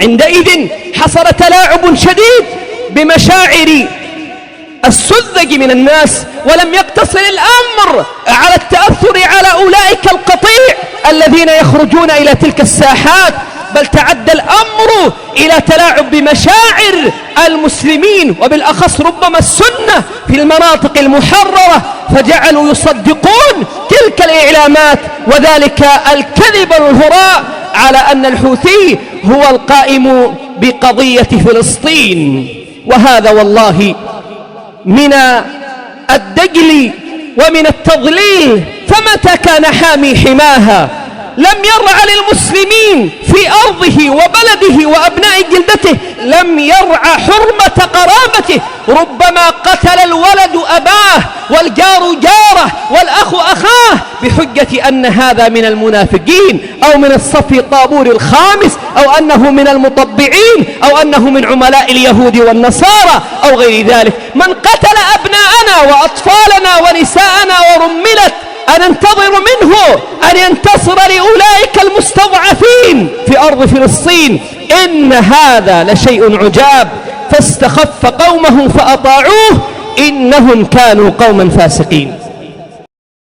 عندئذ حصل تلاعب شديد بمشاعر السذج من الناس، ولم يقتصر الأمر على التأثر على أولئك القطيع الذين يخرجون إلى تلك الساحات، بل تعدى الأمر إلى تلاعب بمشاعر المسلمين، وبالأخص ربما السنة في المناطق المحررة، فجعلوا يصدقون تلك الإعلامات وذلك الكذب الهراء على أن الحوثي هو القائم بقضية فلسطين. وهذا والله من الدجل ومن التضليل. فمتى كان حامي حماها لم يرعى للمسلمين في أرضه وبلده وأبناء جلدته، لم يرعى حرمة قرابته، ربما قتل الولد أباه والجار جاره والأخ أخاه بحجة أن هذا من المنافقين أو من الصف الطابور الخامس أو أنه من المطبعين أو أنه من عملاء اليهود والنصارى أو غير ذلك. من قتل أبناءنا وأطفالنا ونساءنا ورملت أن ننتظر منه أن ينتصر لأولئك المستضعفين في أرض فلسطين؟ إن هذا لشيء عجاب. فاستخف قومه فأطاعوه إنهم كانوا قوما فاسقين.